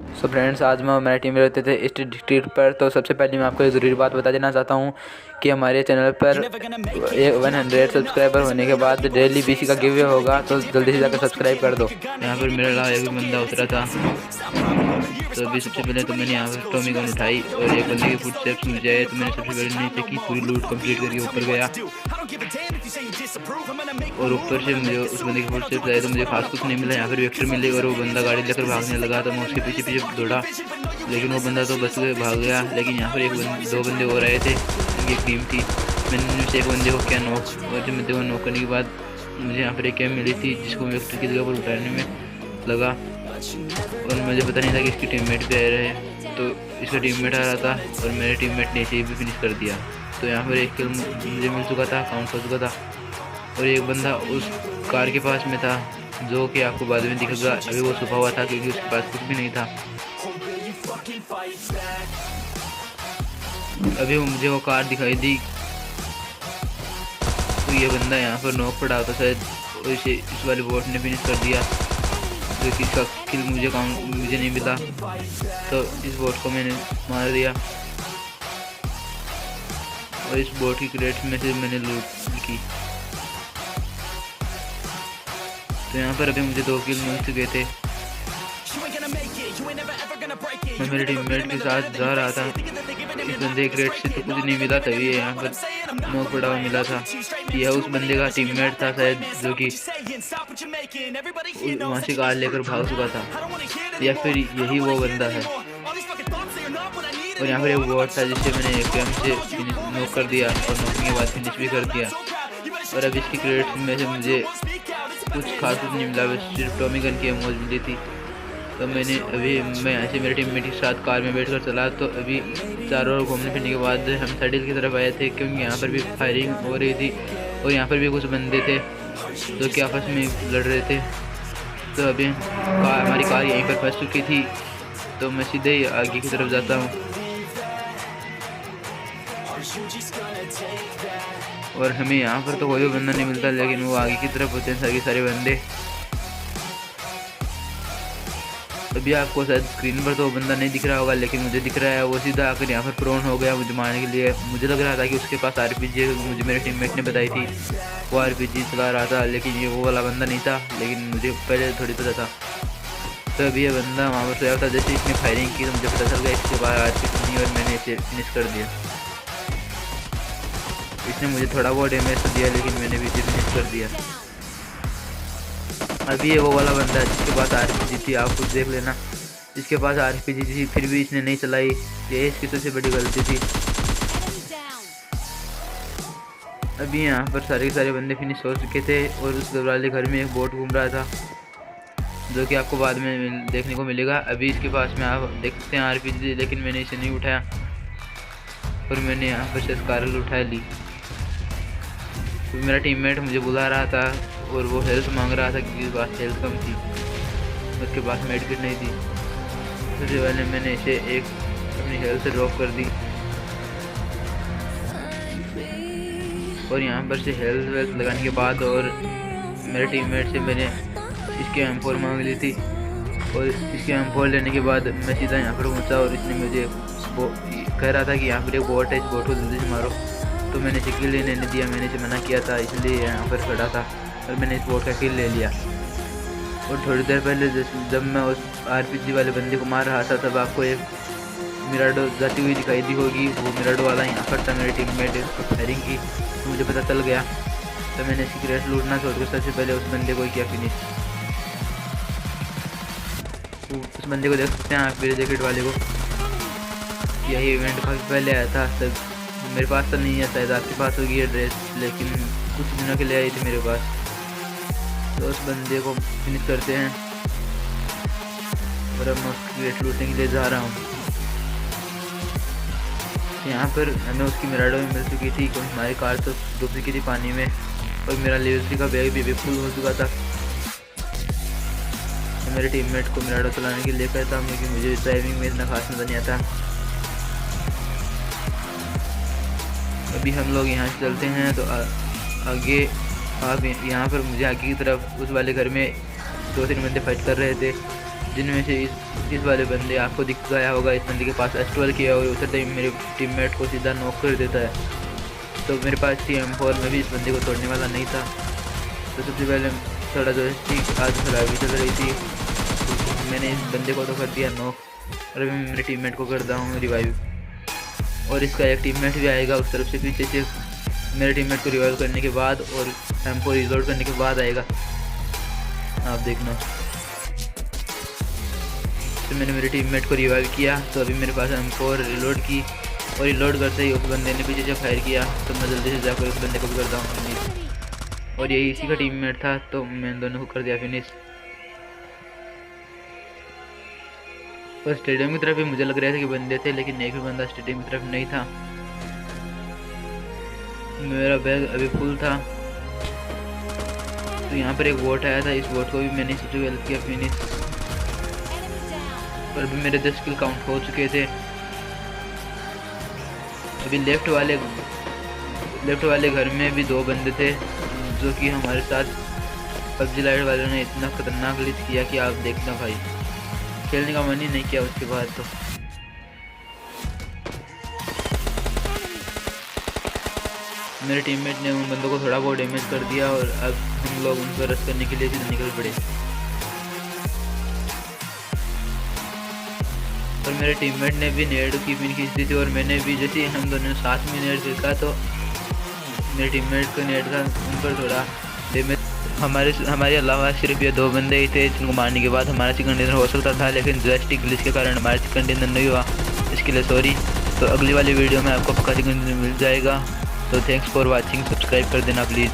So friends, आज मैं हमारी टीम में रहते थे इस ट्रिप पर। तो सबसे पहले मैं आपको एक ज़रूरी बात बता देना चाहता हूँ कि हमारे चैनल पर 100 सब्सक्राइबर होने के बाद डेली बीसी का गिव अवे होगा, तो जल्दी से जाकर सब्सक्राइब कर दो। यहाँ पर मेरा एक बंदा उतरा था, तो अभी सबसे पहले तो मैंने यहाँ पर टॉमी गन उठाई और एक बंदे की फुट स्टेप्स मुझे आए, तो मैंने सबसे पहले नीचे की पूरी लूट कंप्लीट करके ऊपर गया और ऊपर से मुझे उस बंदे की फुट स्टेप्स आए तो मुझे खास कुछ नहीं मिला। यहाँ पर वेक्टर मिले और वो बंदा गाड़ी लेकर भागने लगा, तो मैं उसके पीछे पीछे दौड़ा, लेकिन वो बंदा तो बच गए, भाग गया। लेकिन यहाँ पर दो बंदे और आए थे, उनकी एक टीम थी। मैंने उनसे एक बंदे को क्या नॉक, और जब बंदे को नॉक करने के बाद मुझे यहाँ पर एक कैम मिली थी जिसको मैं वेक्टर की जगह पर उठाने में लगा, और मुझे पता नहीं था कि इसकी टीममेट भी आ रहे, तो इसका टीममेट आ रहा था और मेरे टीममेट ने इसे भी फिनिश कर दिया। तो यहाँ पर एक किल मुझे मिल चुका था, काउंट हो चुका था, और एक बंदा उस कार के पास में था जो कि आपको बाद में दिखेगा। अभी वो छुपा हुआ था क्योंकि उसके पास कुछ भी नहीं था। अभी मुझे वो कार दिखाई दी, तो ये बंदा यहाँ पर नॉक पड़ा था शायद, और इसे इस वाले बोट ने फिनिश कर दिया, जो कि इसका किल मुझे नहीं मिला, तो इस बोट को मैंने मार दिया और इस बोट की क्रेट में से मैंने लूट की। तो यहाँ पर अभी मुझे 2 किल मिल चुके थे। मैं मेरे टीममेट के साथ जा रहा था, इस बंदे क्रेट से तो कुछ नहीं मिला, तभी यहाँ पर नॉक पड़ा हुआ मिला था। यह उस बंदे का टीममेट था शायद, जो कि वहाँ से कार लेकर भाग चुका था, या फिर यही वो बंदा है। और यहाँ पर एक बॉट था जिससे मैंने कैम से नॉक कर दिया और नॉकिंग के बाद फिनिश भी कर दिया। और अब इसकी क्रेडिट में से मुझे कुछ खास कुछ नहीं मिला, बस सिर्फ टॉमी गन की मौज मिली थी। तो मैं यहाँ से मेरे टीममेट के साथ कार में बैठकर चला, तो अभी चारों ओर घूमने फिरने के बाद हम सैडल की तरफ आए थे, क्योंकि यहाँ पर भी फायरिंग हो रही थी और यहाँ पर भी कुछ बंदे थे जो कि आपस में लड़ रहे थे। तो अभी हमारी कार यहीं पर फंस चुकी थी, तो मैं सीधे ही आगे की तरफ जाता हूँ और हमें यहाँ पर तो कोई भी बंदा नहीं मिलता, लेकिन वो आगे की तरफ होते हैं सारे बंदे। अभी आपको शायद स्क्रीन पर तो वो बंदा नहीं दिख रहा होगा, लेकिन मुझे दिख रहा है। वो सीधा आकर यहाँ पर प्रोन हो गया मुझे मारने के लिए। मुझे लग रहा था कि उसके पास आरपीजी है, मुझे मेरे टीममेट ने बताई थी वो आरपीजी चला रहा था, लेकिन ये वो वाला बंदा नहीं था, लेकिन मुझे पहले थोड़ी पता था। तो अभी ये बंदा वहाँ पर सोया था, जैसे इसने फायरिंग की तो मुझे पता चल गया इसके बाद आरपीजी नहीं, और मैंने इसे फिनिश कर दिया। इसने मुझे थोड़ा बहुत डैमेज तो दिया, लेकिन मैंने भी इसे फिनिश कर दिया। अभी ये वो वाला बंदा है जिसके पास आरपीजी थी, आप खुद देख लेना। जिसके पास आरपीजी थी फिर भी इसने नहीं चलाई, ये इसकी सबसे बड़ी गलती थी। अभी यहाँ पर सारे के सारे बंदे फिनिश हो चुके थे और उस वाले घर में एक बोट घूम रहा था, जो कि आपको बाद में देखने को मिलेगा। अभी इसके पास में आप देख सकते हैं आरपीजी, लेकिन मैंने इसे नहीं उठाया और मैंने यहाँ पर से कारल उठा ली। तो मेरा टीममेट मुझे बुला रहा था और वो हेल्थ मांग रहा था क्योंकि उसके पास हेल्थ कम थी, उसके पास मेडिकेट नहीं थी। सबसे पहले मैंने इसे एक अपनी हेल्थ ड्रॉप कर दी और यहाँ पर से हेल्थ वेल्थ लगाने के बाद और मेरे टीममेट से मैंने इसके M4 मांग ली थी, और इसके M4 लेने के बाद मैं सीधा यहाँ पर पहुँचा और इसने मुझे कह रहा था कि यहाँ पर एक बोट है, इस बोट को जल्दी से मारो। तो मैंने इसे किल लेने दिया, मैंने इसे मना किया था, इसलिए यहाँ पर खड़ा था और मैंने इस बोट का किल ले लिया। और थोड़ी देर पहले जब मैं उस आरपीजी वाले बंदे को मार रहा था, तब आपको एक मिराडो जाती हुई दिखाई दी होगी। वो मिराडो वाला यहाँ पर था, मेरे टीममेट फायरिंग की, तो मुझे पता चल गया। तो मैंने इसकी क्रेट लूटना छोड़कर सबसे पहले उस बंदे को किया फिनिश। उस बंदे को देख सकते हैं आप, मेरे जैकेट वाले को। यही इवेंट काफ़ी पहले आया था, तब मेरे पास तो नहीं है, शायद आपके पास होगी ये ड्रेस, लेकिन कुछ दिनों के लिए आई थी मेरे पास। तो उस बंदे को फिनिश करते हैं और अब मैं उसकी क्रेट लूटने के लिए जा रहा हूँ। यहाँ पर हमें उसकी मिराडो में मिल चुकी थी, क्योंकि हमारी कार तो डूब चुकी थी पानी में और मेरा लेवल 3 का बैग भी फुल हो चुका था। तो मेरे टीममेट को मिराडो चलाने के लिए कहता हूँ, क्योंकि मुझे ड्राइविंग में इतना खास मज़ा नहीं आता। अभी हम लोग यहाँ से चलते हैं, तो आगे आप यहाँ पर मुझे आगे की तरफ उस वाले घर में 2-3 बंदे फाइट कर रहे थे, जिनमें से इस वाले बंदे आपको दिख गया होगा, इस बंदे के पास S12 किया और उतरते ही मेरे टीममेट को सीधा नॉक कर देता है। तो मेरे पास थी M4, में भी इस बंदे को तोड़ने वाला नहीं था। तो सबसे पहले थोड़ा जो आज खराबी चल रही थी, तो मैंने इस बंदे को तो कर दिया नॉक और अभी मैं मेरे टीममेट को करता हूँ रिवाइव। और इसका एक टीममेट भी आएगा उस तरफ से पीछे से मेरे टीममेट को रिवाइव करने के बाद, और M4 रिलोड करने के बाद आएगा, आप देखना। तो मैंने मेरे टीममेट को रिवाइव किया, तो अभी मेरे पास M4 रिलोड की, और रिलोड करते ही उस बंदे ने पीछे से फायर किया। तो मैं जल्दी से जाकर उस बंदे को भी करता हूँ फिनिश, और यही इसी का टीममेट था, तो मैं दोनों को कर दिया फिनिश। और स्टेडियम की तरफ भी मुझे लग रहा था कि बंदे थे, लेकिन एक भी बंदा स्टेडियम की तरफ नहीं था। मेरा बैग अभी फुल था। तो यहाँ पर एक वोट आया था, इस वोट को भी मैंने सबसे पहले किया फिनिश। और अभी मेरे 10 किल काउंट हो चुके थे। अभी लेफ्ट वाले घर में भी 2 बंदे थे, जो कि हमारे साथ पबजी लाइट वालों ने इतना खतरनाक ग्लिच किया कि आप देखना भाई, खेलने का मन ही नहीं किया उसके बाद। तो मेरे टीममेट ने उन बंदों को थोड़ा बहुत डैमेज कर दिया, और अब हम लोग उन पर रश करने के लिए सीधे निकल पड़े। और मेरे टीममेट ने भी नेड की पिन खींच दी थी, और मैंने भी, जैसे हम दोनों साथ में नेड फेंका तो मेरे टीममेट को नेड का उन पर थोड़ा डैमेज। हमारे अलावा सिर्फ ये 2 बंदे ही थे, जिनको मारने के बाद हमारा चिकन डिनर हो सकता था, लेकिन ड्रास्टिक ग्लिच के कारण हमारा चिकन डिनर नहीं हुआ, इसके लिए सॉरी। तो अगली वाली वीडियो में आपको पक्का चिकन डिनर मिल जाएगा। तो थैंक्स फॉर वाचिंग, सब्सक्राइब कर देना प्लीज़।